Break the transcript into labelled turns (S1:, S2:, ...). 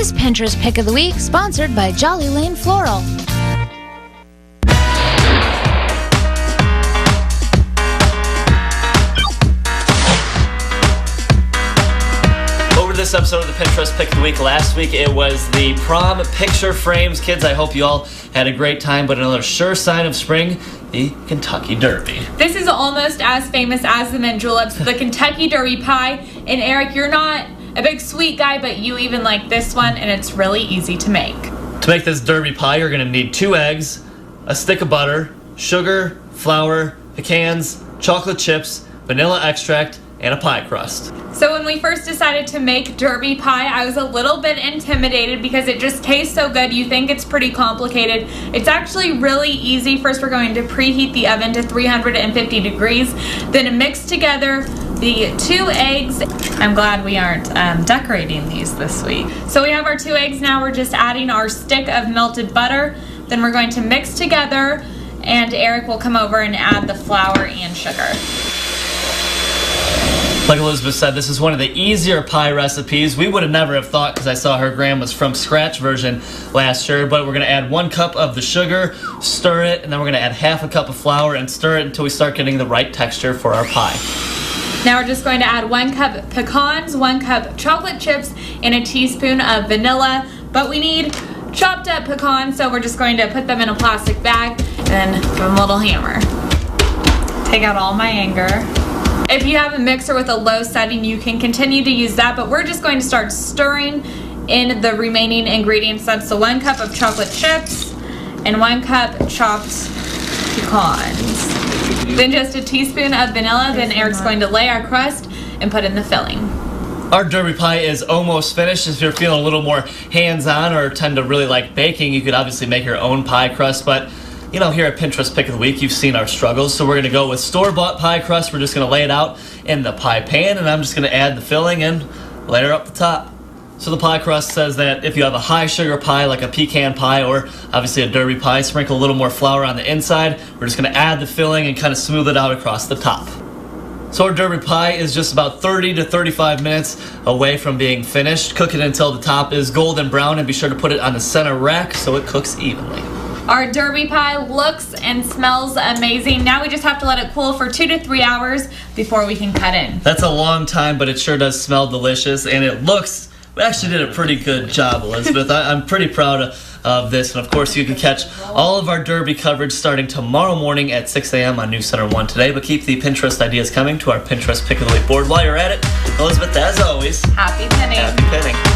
S1: This Pinterest Pick of the Week, sponsored by Jolly Lane Floral.
S2: This episode of the Pinterest Pick of the Week. Last week it was the prom picture frames. Kids, I hope you all had a great time, but another sure sign of spring, the Kentucky Derby.
S3: This is almost as famous as the mint juleps, the Kentucky Derby pie. And Eric, you're not a big sweet guy, but you even like this one, and it's really easy to make.
S2: To make this Derby pie, you're going to need 2 eggs, a stick of butter, sugar, flour, pecans, chocolate chips, vanilla extract, and a pie crust.
S3: So when we first decided to make Derby pie, I was a little bit intimidated because it just tastes so good. You think it's pretty complicated. It's actually really easy. First, we're going to preheat the oven to 350 degrees. Then mix together the 2 eggs. I'm glad we aren't decorating these this week. So we have our 2 eggs now. We're just adding our stick of melted butter. Then we're going to mix together, and Eric will come over and add the flour and sugar.
S2: Like Elizabeth said, this is one of the easier pie recipes. We would have never have thought, because I saw her grandma's from scratch version last year, but we're going to add 1 cup of the sugar, stir it, and then we're going to add half a cup of flour and stir it until we start getting the right texture for our pie.
S3: Now we're just going to add 1 cup pecans, 1 cup chocolate chips, and a teaspoon of vanilla, but we need chopped up pecans, so we're just going to put them in a plastic bag and give them a little hammer. Take out all my anger. If you have a mixer with a low setting, you can continue to use that, but we're just going to start stirring in the remaining ingredients. That's the 1 cup of chocolate chips and 1 cup chopped pecans. Then just a teaspoon of vanilla. Then Eric's going to lay our crust and put in the filling.
S2: Our Derby pie is almost finished. If you're feeling a little more hands-on or tend to really like baking, you could obviously make your own pie crust, but you know, here at Pinterest Pick of the Week, you've seen our struggles, so we're going to go with store-bought pie crust. We're just going to lay it out in the pie pan, and I'm just going to add the filling and layer up the top. So the pie crust says that if you have a high sugar pie, like a pecan pie or obviously a Derby pie, sprinkle a little more flour on the inside. We're just going to add the filling and kind of smooth it out across the top. So our Derby pie is just about 30 to 35 minutes away from being finished. Cook it until the top is golden brown, and be sure to put it on the center rack so it cooks evenly.
S3: Our Derby pie looks and smells amazing. Now we just have to let it cool for 2 to 3 hours before we can cut in.
S2: That's a long time, but it sure does smell delicious, and it looks, we actually did a pretty good job, Elizabeth. I'm pretty proud of this, and of course you can catch all of our Derby coverage starting tomorrow morning at 6 a.m. on News Center 1 today, but keep the Pinterest ideas coming to our Pinterest Pick of the Week board. While you're at it, Elizabeth, as always,
S3: happy pinning.
S2: Happy pinning.